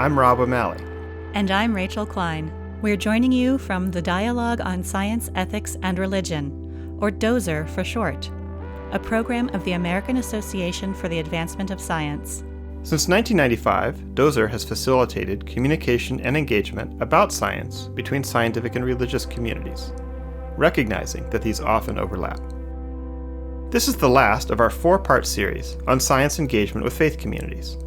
I'm Rob O'Malley. And I'm Rachel Klein. We're joining you from the Dialogue on Science, Ethics, and Religion, or DoSER for short, a program of the American Association for the Advancement of Science. Since 1995, DoSER has facilitated communication and engagement about science between scientific and religious communities, recognizing that these often overlap. This is the last of our 4-part series on science engagement with faith communities.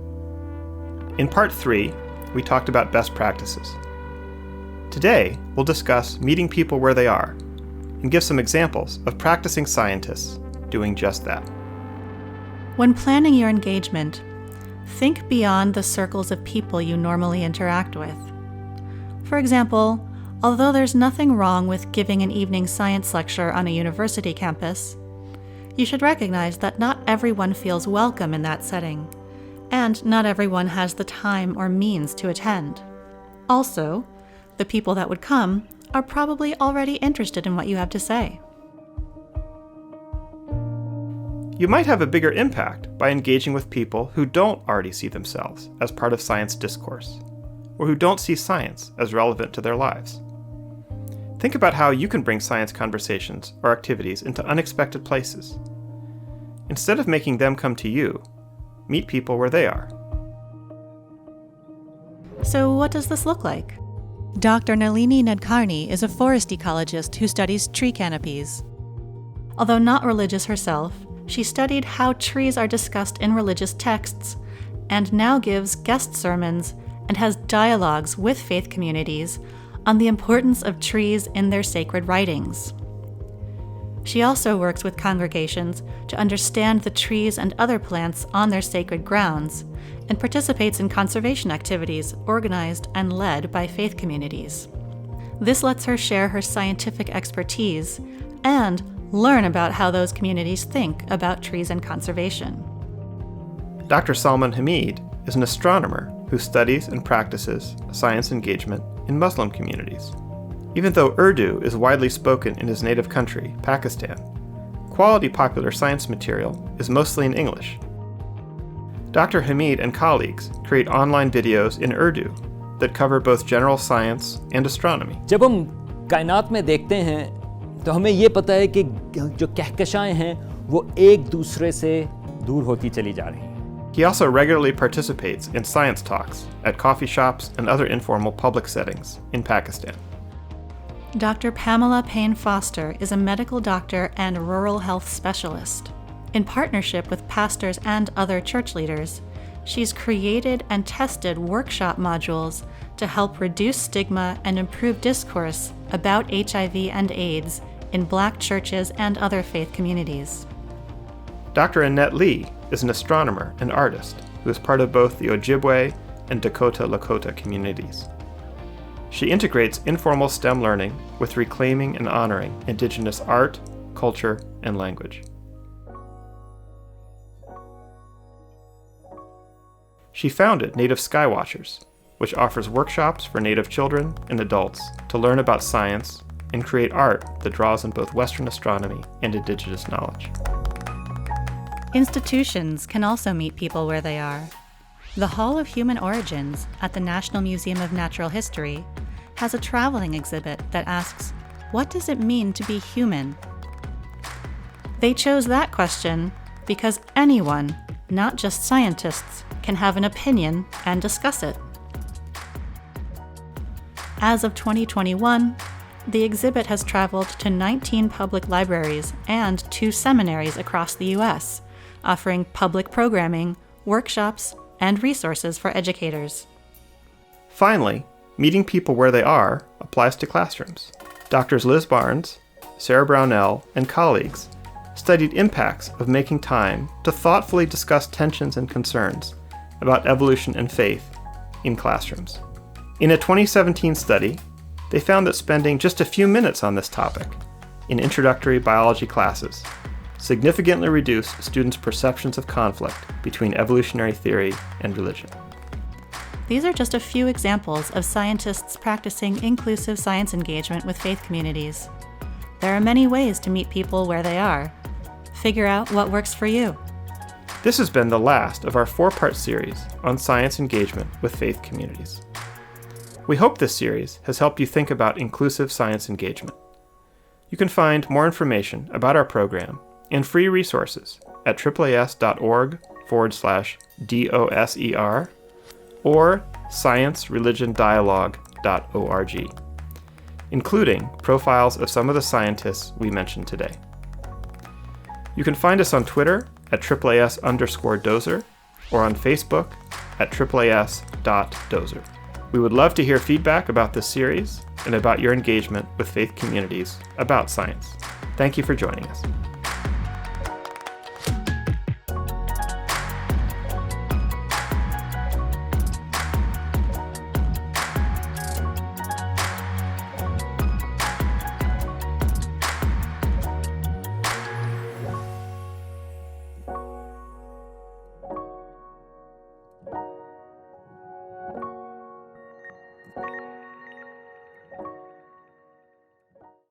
In Part 3, we talked about best practices. Today, we'll discuss meeting people where they are and give some examples of practicing scientists doing just that. When planning your engagement, think beyond the circles of people you normally interact with. For example, although there's nothing wrong with giving an evening science lecture on a university campus, you should recognize that not everyone feels welcome in that setting, and not everyone has the time or means to attend. Also, the people that would come are probably already interested in what you have to say. You might have a bigger impact by engaging with people who don't already see themselves as part of science discourse, or who don't see science as relevant to their lives. Think about how you can bring science conversations or activities into unexpected places. Instead of making them come to you, meet people where they are. So what does this look like? Dr. Nalini Nadkarni is a forest ecologist who studies tree canopies. Although not religious herself, she studied how trees are discussed in religious texts, and now gives guest sermons and has dialogues with faith communities on the importance of trees in their sacred writings. She also works with congregations to understand the trees and other plants on their sacred grounds, and participates in conservation activities organized and led by faith communities. This lets her share her scientific expertise and learn about how those communities think about trees and conservation. Dr. Salman Hamid is an astronomer who studies and practices science engagement in Muslim communities. Even though Urdu is widely spoken in his native country, Pakistan, quality popular science material is mostly in English. Dr. Hamid and colleagues create online videos in Urdu that cover both general science and astronomy. जब हम कायनात में देखते हैं तो हमें ये पता है कि जो कहकशाएं हैं वो एक दूसरे से दूर होती चली जा रही हैं. He also regularly participates in science talks at coffee shops and other informal public settings in Pakistan. Dr. Pamela Payne Foster is a medical doctor and rural health specialist. In partnership with pastors and other church leaders, she's created and tested workshop modules to help reduce stigma and improve discourse about HIV and AIDS in Black churches and other faith communities. Dr. Annette Lee is an astronomer and artist who is part of both the Ojibwe and Dakota Lakota communities. She integrates informal STEM learning with reclaiming and honoring Indigenous art, culture, and language. She founded Native Skywatchers, which offers workshops for Native children and adults to learn about science and create art that draws on both Western astronomy and Indigenous knowledge. Institutions can also meet people where they are. The Hall of Human Origins at the National Museum of Natural History has a traveling exhibit that asks, what does it mean to be human? They chose that question because anyone, not just scientists, can have an opinion and discuss it. As of 2021, the exhibit has traveled to 19 public libraries and 2 seminaries across the U.S., offering public programming, workshops, and resources for educators. Finally, meeting people where they are applies to classrooms. Drs. Liz Barnes, Sarah Brownell, and colleagues studied impacts of making time to thoughtfully discuss tensions and concerns about evolution and faith in classrooms. In a 2017 study, they found that spending just a few minutes on this topic in introductory biology classes significantly reduced students' perceptions of conflict between evolutionary theory and religion. These are just a few examples of scientists practicing inclusive science engagement with faith communities. There are many ways to meet people where they are. Figure out what works for you. This has been the last of our 4-part series on science engagement with faith communities. We hope this series has helped you think about inclusive science engagement. You can find more information about our program and free resources at AAAS.org/DOSER or science-religion-dialogue.org, including profiles of some of the scientists we mentioned today. You can find us on Twitter at AAAS_DoSER or on Facebook at AAAS.DoSER. We would love to hear feedback about this series and about your engagement with faith communities about science. Thank you for joining us.